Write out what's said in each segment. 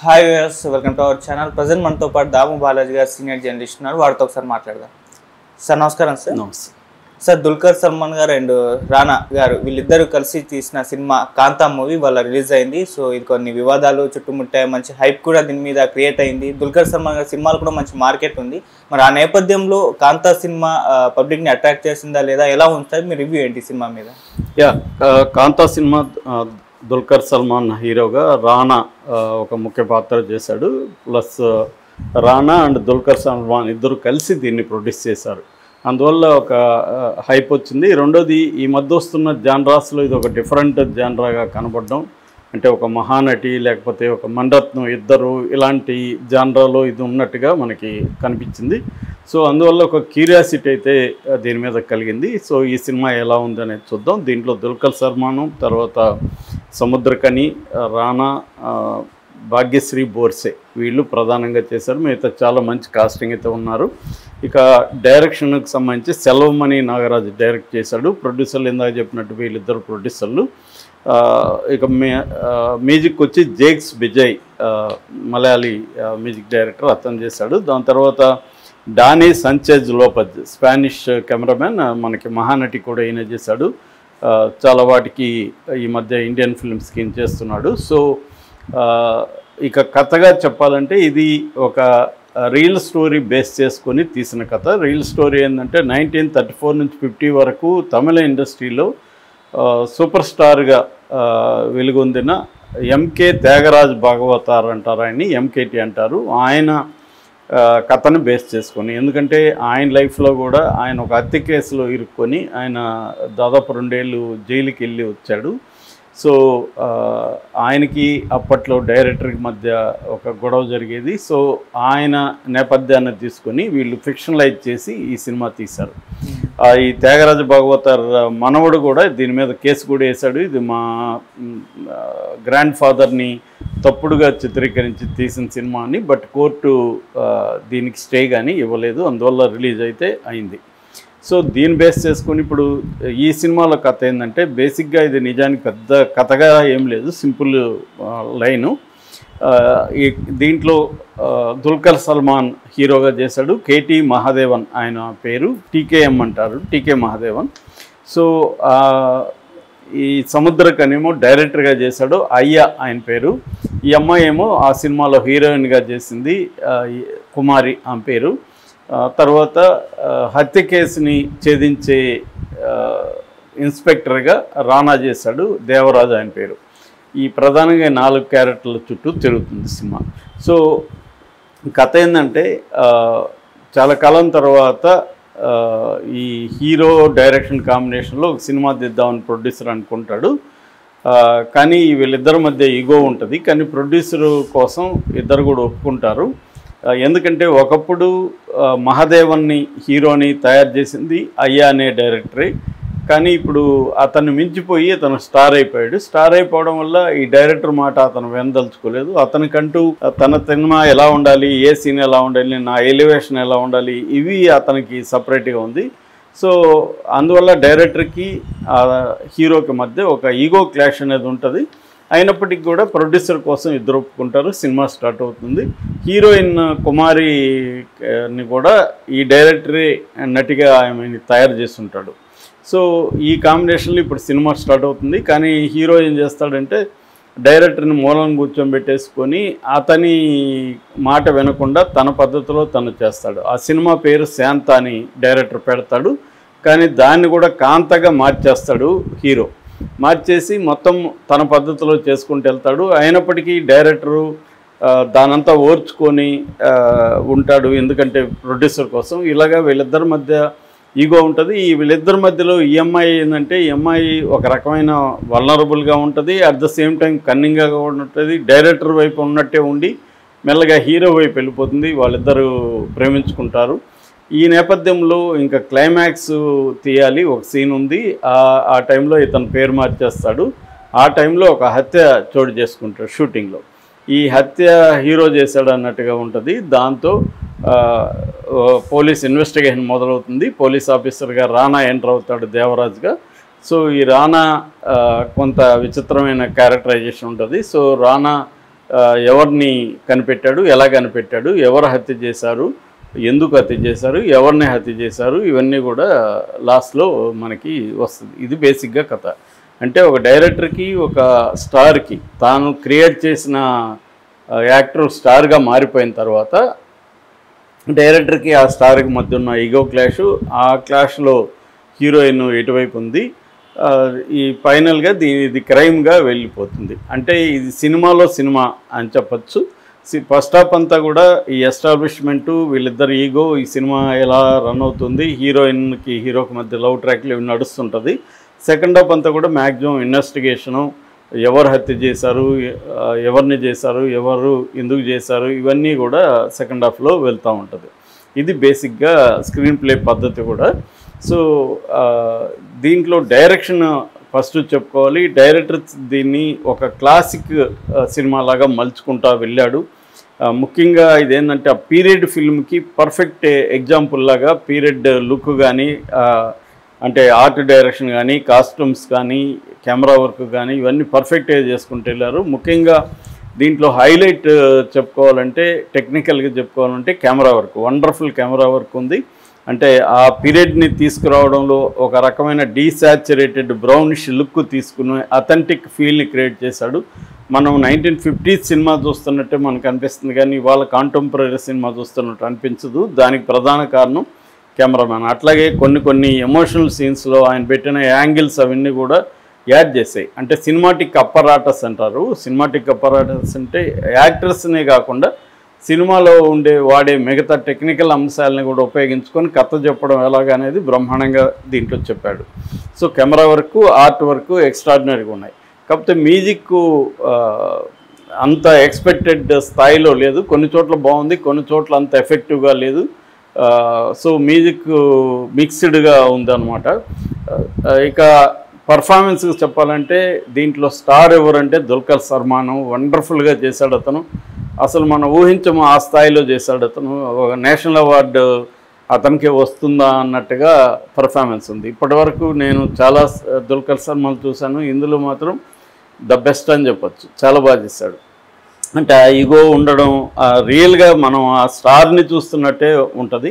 Hi viewers, welcome to our channel. Present మనతో పాటు దాము బాలాజీ గారు సీనియర్ జర్నలిస్ట్ ఉన్నారు. వారితో ఒకసారి మాట్లాడదాం. సార్ నమస్కారం. సార్ నమస్తే సార్, దుల్కర్ సల్మాన్ గారు అండ్ రానా గారు వీళ్ళిద్దరూ కలిసి తీసిన సినిమా కాంతా మూవీ వాళ్ళ రిలీజ్ అయింది. సో ఇది కొన్ని వివాదాలు చుట్టుముట్టాయి, మంచి హైప్ కూడా దీని మీద క్రియేట్ అయింది. దుల్కర్ సల్మాన్ గారి సినిమాలు కూడా మంచి మార్కెట్ ఉంది. మరి ఆ నేపథ్యంలో కాంతా సినిమా పబ్లిక్ని అట్రాక్ట్ చేసిందా లేదా, ఎలా ఉంటుంది మీ రివ్యూ ఏంటి సినిమా మీద? కాంతా సినిమా దుల్కర్ సల్మాన్ హీరోగా రానా ఒక ముఖ్య పాత్ర చేశాడు. Plus Rana and Dulquer Salman ఇద్దరు కలిసి దీన్ని ప్రొడ్యూస్ చేశారు. అందువల్ల ఒక హైప్ వచ్చింది. రెండోది, ఈ మధ్య వస్తున్న జాన్రాస్లో ఇది ఒక డిఫరెంట్ జాన్రాగా కనబడడం, అంటే ఒక మహానటి లేకపోతే ఒక మణరత్నం ఇద్దరు ఇలాంటి జాన్రాలో ఇది ఉన్నట్టుగా మనకి కనిపించింది. సో అందువల్ల ఒక క్యూరియాసిటీ అయితే దీని మీద కలిగింది. సో ఈ సినిమా ఎలా ఉందనేది చూద్దాం. దీంట్లో దుల్కర్ సల్మాన్, తర్వాత సముద్రకని, రానా, భాగ్యశ్రీ బోర్సే వీళ్ళు ప్రధానంగా చేశారు. మిగతా చాలా మంచి కాస్టింగ్ అయితే ఉన్నారు. ఇక డైరెక్షన్కి సంబంధించి సెల్వమణి నాగరాజు డైరెక్ట్ చేశాడు. ప్రొడ్యూసర్లు ఇందాక చెప్పినట్టు వీళ్ళిద్దరు ప్రొడ్యూసర్లు. ఇక మ్యూజిక్ వచ్చి జేక్స్ విజయ్, మలయాళీ మ్యూజిక్ డైరెక్టర్, అతను చేశాడు. దాని తర్వాత డానీ సంచేజ్ లోపజ్, స్పానిష్ కెమెరామెన్, మనకి మహానటి కూడా ఈయన చేశాడు. చాలా వాటికి ఈ మధ్య ఇండియన్ ఫిల్మ్స్కి చేస్తున్నాడు. సో ఇక కథగా చెప్పాలంటే ఇది ఒక రియల్ స్టోరీ బేస్ చేసుకొని తీసిన కథ. రియల్ స్టోరీ ఏంటంటే 1934 నుంచి 50 వరకు తమిళ ఇండస్ట్రీలో సూపర్ స్టార్గా వెలుగొందిన ఎంకే త్యాగరాజ్ భాగవతార్ అంటారు, ఆయన్ని ఎంకేటి అంటారు. ఆయన కథను బేస్ చేసుకొని, ఎందుకంటే ఆయన లైఫ్లో కూడా ఆయన ఒక హత్య కేసులో ఇరుక్కొని ఆయన దాదాపు 2 ఏళ్ళు జైలుకి వెళ్ళి వచ్చాడు. సో ఆయనకి అప్పట్లో డైరెక్టర్కి మధ్య ఒక గొడవ జరిగేది. సో ఆయన నేపథ్యాన్ని తీసుకొని వీళ్ళు ఫిక్షనలైజ్ చేసి ఈ సినిమా తీశారు. ఈ త్యాగరాజ భాగవతార్ మనవడు కూడా దీని మీద కేసు కూడా వేశాడు. ఇది మా గ్రాండ్ ఫాదర్ని తప్పుడుగా చిత్రీకరించి తీసిన సినిమా అని, బట్ కోర్టు దీనికి స్టే కానీ ఇవ్వలేదు. అందువల్ల రిలీజ్ అయితే అయింది. సో దీన్ని బేస్ చేసుకొని ఇప్పుడు ఈ సినిమాలో కథ ఏంటంటే, బేసిక్గా ఇది నిజానికి పెద్ద కథగా ఏం లేదు, సింపుల్ లైను. దీంట్లో దుల్కర్ సల్మాన్ హీరోగా చేశాడు. కేటీ మహాదేవన్ ఆయన పేరు, టీకేఎం అంటారు, టీకే మహాదేవన్. సో ఈ సముద్రకనేమో డైరెక్టర్గా చేశాడు, అయ్యా ఆయన పేరు. ఈ అమ్మాయి ఏమో ఆ సినిమాలో హీరోయిన్గా చేసింది, కుమారి ఆమె పేరు. తర్వాత హత్య కేసుని ఛేదించే ఇన్స్పెక్టర్గా రానా చేశాడు, దేవరాజు ఆయన పేరు. ఈ ప్రధానంగా 4 క్యారెక్టర్ల చుట్టూ తిరుగుతుంది సినిమా. సో కథ ఏంటంటే, చాలా కాలం తర్వాత ఈ హీరో డైరెక్షన్ కాంబినేషన్లో ఒక సినిమా తీద్దామని ప్రొడ్యూసర్ అనుకుంటాడు. కానీ వీళ్ళిద్దరి మధ్య ఈగో ఉంటుంది. కానీ ప్రొడ్యూసర్ కోసం ఇద్దరు కూడా ఒప్పుకుంటారు. ఎందుకంటే ఒకప్పుడు మహాదేవన్ని హీరోని తయారు చేసింది అయ్యా అనే డైరెక్టరే. కానీ ఇప్పుడు అతన్ని మించిపోయి అతను స్టార్ అయిపోయాడు. స్టార్ అయిపోవడం వల్ల ఈ డైరెక్టర్ మాట అతను వెనదలుచుకోలేదు. అతనికంటూ తన సినిమా ఎలా ఉండాలి, ఏ సీన్ ఎలా ఉండాలి, నా ఎలివేషన్ ఎలా ఉండాలి, ఇవి అతనికి సపరేట్గా ఉంది. సో అందువల్ల డైరెక్టర్కి హీరోకి మధ్య ఒక ఈగో క్లాష్ అనేది ఉంటుంది. అయినప్పటికీ కూడా ప్రొడ్యూసర్ కోసం ఇద్దరు ఒప్పుకుంటారు. సినిమా స్టార్ట్ అవుతుంది. హీరోయిన్ కుమారిని కూడా ఈ డైరెక్టరే నటిగా ఆమెని తయారు చేసి ఉంటాడు. సో ఈ కాంబినేషన్లో ఇప్పుడు సినిమా స్టార్ట్ అవుతుంది. కానీ హీరో ఏం చేస్తాడంటే, డైరెక్టర్ని మూలం కూర్చోబెట్టేసుకొని అతని మాట వినకుండా తన పద్ధతిలో తను చేస్తాడు. ఆ సినిమా పేరు శాంత అని డైరెక్టర్ పెడతాడు. కానీ దాన్ని కూడా కాంతగా మార్చేస్తాడు హీరో. మార్చేసి మొత్తం తన పద్ధతిలో చేసుకుంటూ వెళ్తాడు. అయినప్పటికీ డైరెక్టరు దానంతా ఓర్చుకొని ఉంటాడు, ఎందుకంటే ప్రొడ్యూసర్ కోసం. ఇలాగా వీళ్ళిద్దరి మధ్య ఈగో ఉంటుంది. ఈ వీళ్ళిద్దరి మధ్యలో ఈఎంఐ ఏంటంటే, ఈఎంఐ ఒక రకమైన వల్నరబుల్గా ఉంటుంది, అట్ ద సేమ్ టైం కన్నింగ్గా కూడా ఉంటుంది. డైరెక్టర్ వైపు ఉన్నట్టే ఉండి మెల్లగా హీరో వైపు వెళ్ళిపోతుంది. వాళ్ళిద్దరూ ప్రేమించుకుంటారు. ఈ నేపథ్యంలో ఇంకా క్లైమాక్స్ తీయాలి, ఒక సీన్ ఉంది. ఆ టైంలో ఇతను పేరు మార్చేస్తాడు. ఆ టైంలో ఒక హత్య చోటు చేసుకుంటాడు షూటింగ్లో. ఈ హత్య హీరో చేశాడు అన్నట్టుగా ఉంటుంది. దాంతో పోలీస్ ఇన్వెస్టిగేషన్ మొదలవుతుంది. పోలీస్ ఆఫీసర్గా రానా ఎంటర్ అవుతాడు దేవరాజ్గా. సో ఈ రానా కొంత విచిత్రమైన క్యారెక్టరైజేషన్ ఉంటుంది. సో రానా ఎవరిని కనిపెట్టాడు, ఎలా కనిపెట్టాడు, ఎవరు హత్య చేశారు, ఎందుకు హత్య చేశారు, ఎవరిని హత్య చేశారు, ఇవన్నీ కూడా లాస్ట్లో మనకి వస్తుంది. ఇది బేసిక్గా కథ. అంటే ఒక డైరెక్టర్కి, ఒక స్టార్కి, తాను క్రియేట్ చేసిన యాక్టర్ స్టార్గా మారిపోయిన తర్వాత డైరెక్టర్కి ఆ స్టార్కి మధ్య ఉన్న ఈగో క్లాషు, ఆ క్లాష్లో హీరోయిన్ ఎటువైపు ఉంది, ఈ ఫైనల్గా ఇది క్రైమ్గా వెళ్ళిపోతుంది. అంటే ఇది సినిమాలో సినిమా అని చెప్పచ్చు. ఫస్ట్ హాఫ్ అంతా కూడా ఈ ఎస్టాబ్లిష్మెంటు, వీళ్ళిద్దరు ఈగో, ఈ సినిమా ఎలా రన్ అవుతుంది, హీరోయిన్కి హీరోకి మధ్య లవ్ ట్రాక్లు ఇవి నడుస్తుంటుంది. సెకండ్ హాఫ్ అంతా కూడా మ్యాక్సిమం ఇన్వెస్టిగేషను, ఎవరు హత్య చేశారు, ఎవరిని చేశారు, ఎవరు ఎందుకు చేశారు, ఇవన్నీ కూడా సెకండ్ హాఫ్లో వెళ్తూ ఉంటుంది. ఇది బేసిక్గా స్క్రీన్ ప్లే పద్ధతి కూడా. సో దీంట్లో డైరెక్షన్ ఫస్ట్ చెప్పుకోవాలి. డైరెక్టర్ దీన్ని ఒక క్లాసిక్ సినిమాలాగా మలుచుకుంటా వెళ్ళాడు. ముఖ్యంగా ఇదేంటంటే ఆ పీరియడ్ ఫిల్మ్కి పర్ఫెక్ట్ ఎగ్జాంపుల్ లాగా పీరియడ్ లుక్ కానీ, అంటే ఆర్ట్ డైరెక్షన్ కానీ, కాస్ట్యూమ్స్ కానీ, కెమెరా వర్క్ కానీ ఇవన్నీ పర్ఫెక్ట్గా చేసుకుంటూ వెళ్ళారు. ముఖ్యంగా దీంట్లో హైలైట్ చెప్పుకోవాలంటే, టెక్నికల్గా చెప్పుకోవాలంటే camera work, wonderful camera work ఉంది. అంటే ఆ పీరియడ్ని తీసుకురావడంలో ఒక రకమైన డీసాచురేటెడ్ బ్రౌనిష్ లుక్ తీసుకుని అథెంటిక్ ఫీల్ని క్రియేట్ చేశాడు. మనం 1950s సినిమా చూస్తున్నట్టే మనకు అనిపిస్తుంది, కానీ ఇవాళ కాంటెంపరీ సినిమా చూస్తున్నట్టు అనిపించదు. దానికి ప్రధాన కారణం కెమెరామ్యాన్. అట్లాగే కొన్ని ఎమోషనల్ సీన్స్లో ఆయన పెట్టిన యాంగిల్స్ అవన్నీ కూడా యాడ్ చేసాయి. అంటే సినిమాటిక్ అప్పరాటస్ అంటారు. సినిమాటిక్ అప్పరాటస్ అంటే యాక్టర్స్నే కాకుండా సినిమాలో వాడే మిగతా టెక్నికల్ అంశాలని కూడా ఉపయోగించుకొని కథ చెప్పడం ఎలాగనేది బ్రహ్మాండంగా దీంట్లో చెప్పాడు. So camera work, art work ఎక్స్ట్రాడినరీగా ఉన్నాయి. కాకపోతే మ్యూజిక్ అంత ఎక్స్పెక్టెడ్ స్థాయిలో లేదు. కొన్ని చోట్ల బాగుంది, కొన్ని చోట్ల అంత ఎఫెక్టివ్గా లేదు. సో మ్యూజిక్ మిక్స్డ్గా ఉందన్నమాట. ఇక పర్ఫార్మెన్స్ చెప్పాలంటే దీంట్లో స్టార్ ఎవరంటే దుల్కర్ సల్మాన్. వండర్ఫుల్గా చేశాడు అతను. అసలు మనం ఊహించము ఆ స్థాయిలో చేశాడు అతను. ఒక నేషనల్ అవార్డు అతనికే వస్తుందా అన్నట్టుగా పర్ఫార్మెన్స్ ఉంది. ఇప్పటివరకు నేను చాలా దుల్కర్ సల్మాన్ చూశాను, ఇందులో మాత్రం ద బెస్ట్ అని చెప్పచ్చు. చాలా బాగా చేశాడు. అంటే ఆ ఈగో ఉండడం, రియల్గా మనం ఆ స్టార్ని చూస్తున్నట్టే ఉంటుంది.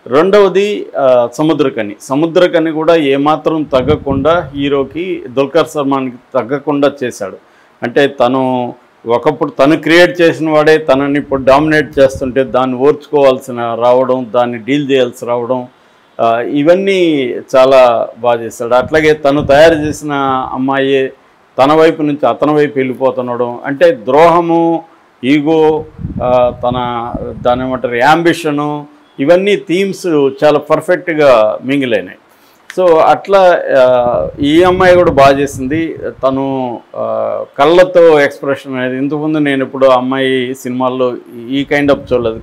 రెండవది సముద్రకని కూడా ఏమాత్రం తగ్గకుండా హీరోకి, దుల్కర్ సల్మాన్కి తగ్గకుండా చేశాడు. అంటే ఒకప్పుడు తను క్రియేట్ చేసిన వాడే తనని ఇప్పుడు డామినేట్ చేస్తుంటే దాన్ని ఓర్చుకోవాల్సిన రావడం, దాన్ని డీల్ చేయాల్సి రావడం, ఇవన్నీ చాలా బాగా చేశాడు. అట్లాగే తను తయారు చేసిన అమ్మాయి తన వైపు నుంచి అతని వైపు వెళ్ళిపోతుండడం, అంటే ద్రోహము, ఈగో, దాని ఏమంటారు యాంబిషను, ఇవన్నీ థీమ్స్ చాలా పర్ఫెక్ట్గా మింగిలైనాయి. సో అట్లా ఈ అమ్మాయి కూడా బాగా చేసింది. తను కళ్ళతో ఎక్స్ప్రెషన్ అనేది ఇంతకుముందు నేను ఇప్పుడు అమ్మాయి సినిమాల్లో ఈ కైండ్ ఆఫ్ చూడలేదు.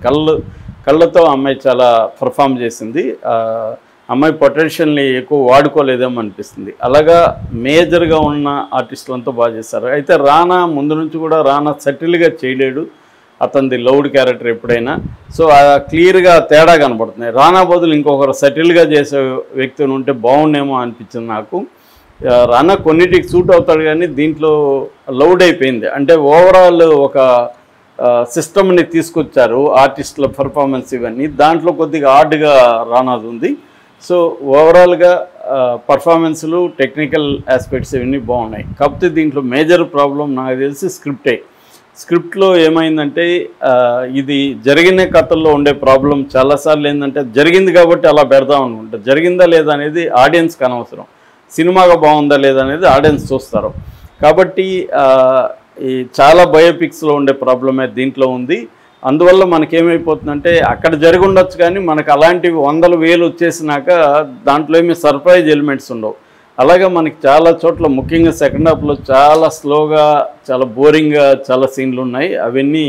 కళ్ళతో అమ్మాయి చాలా పర్ఫామ్ చేసింది. అమ్మాయి పొటెన్షియల్ని ఎక్కువ వాడుకోలేదేమో అనిపిస్తుంది. అలాగా మేజర్గా ఉన్న ఆర్టిస్టులంతా బాగా చేశారు. అయితే రానా ముందు నుంచి కూడా రానా సటిల్గా చేయలేడు. అతనిది లౌడ్ క్యారెక్టర్ ఎప్పుడైనా. సో క్లియర్గా తేడా కనబడుతున్నాయి. రానా బదులు ఇంకొకరు సెటిల్గా చేసే వ్యక్తిని ఉంటే బాగుండేమో అనిపించింది నాకు. రానా కొన్నిటికి సూట్ అవుతాడు, కానీ దీంట్లో లౌడ్ అయిపోయింది. అంటే ఓవరాల్ ఒక సిస్టమ్ని తీసుకొచ్చారు, ఆర్టిస్టుల పర్ఫార్మెన్స్ ఇవన్నీ. దాంట్లో కొద్దిగా ఆర్డ్గా రానాది ఉంది. సో ఓవరాల్గా పర్ఫార్మెన్స్లు, టెక్నికల్ ఆస్పెక్ట్స్ ఇవన్నీ బాగున్నాయి. కాకపోతే దీంట్లో మేజర్ ప్రాబ్లం నాకు తెలిసి స్క్రిప్ట్లో ఏమైందంటే, ఇది జరిగిన కథల్లో ఉండే ప్రాబ్లం చాలాసార్లు ఏంటంటే, జరిగింది కాబట్టి అలా పెడదాం అనుకుంటా. జరిగిందా లేదా అనేది ఆడియన్స్కి అనవసరం, సినిమాగా బాగుందా లేదా అనేది ఆడియన్స్ చూస్తారు. కాబట్టి ఈ చాలా బయోపిక్స్లో ఉండే ప్రాబ్లమే దీంట్లో ఉంది. అందువల్ల మనకేమైపోతుందంటే, అక్కడ జరిగి ఉండొచ్చు కానీ మనకు అలాంటివి 100,000 వచ్చేసినాక దాంట్లో ఏమీ సర్ప్రైజ్ ఎలిమెంట్స్ ఉండవు. అలాగే మనకి చాలా చోట్ల ముఖ్యంగా సెకండ్ హాఫ్లో చాలా స్లోగా, చాలా బోరింగ్గా చాలా సీన్లు ఉన్నాయి. అవన్నీ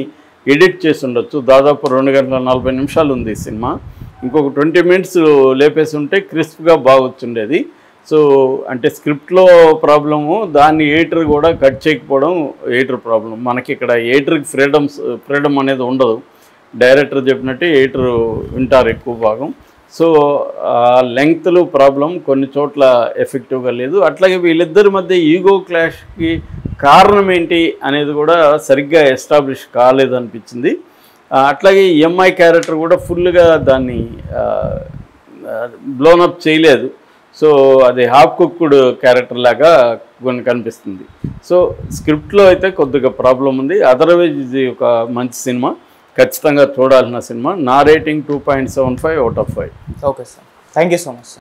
ఎడిట్ చేసి ఉండొచ్చు. దాదాపు 2 గంటల 40 నిమిషాలు ఉంది ఈ సినిమా. ఇంకొక 20 మినిట్స్ లేపేసి ఉంటే క్రిస్ప్గా బాగొచ్చుండేది. సో అంటే స్క్రిప్ట్లో ప్రాబ్లము, దాన్ని ఎడిటర్ కూడా కట్ చేయకపోవడం ఎడిటర్ ప్రాబ్లం. మనకి ఇక్కడ ఎడిటర్కి ఫ్రీడమ్ అనేది ఉండదు. డైరెక్టర్ చెప్పినట్టు ఎడిటర్ వింటారు ఎక్కువ భాగం. సో లెంగ్త్లు ప్రాబ్లం కొన్ని చోట్ల ఎఫెక్టివ్గా లేదు. అట్లాగే వీళ్ళిద్దరి మధ్య ఈగో క్లాష్కి కారణం ఏంటి అనేది కూడా సరిగ్గా ఎస్టాబ్లిష్ కాలేదనిపించింది. అట్లాగే ఎంఐ క్యారెక్టర్ కూడా ఫుల్గా దాన్ని బ్లోనప్ చేయలేదు. సో అది హాఫ్ కుక్డ్ క్యారెక్టర్ లాగా కొన్ని కనిపిస్తుంది. సో స్క్రిప్ట్లో అయితే కొద్దిగా ప్రాబ్లం ఉంది. అదర్వైజ్ ఇది ఒక మంచి సినిమా, ఖచ్చితంగా చూడాల్సిన సినిమా. నా rating 2.75 out of 5. Okay sir, thank you so much.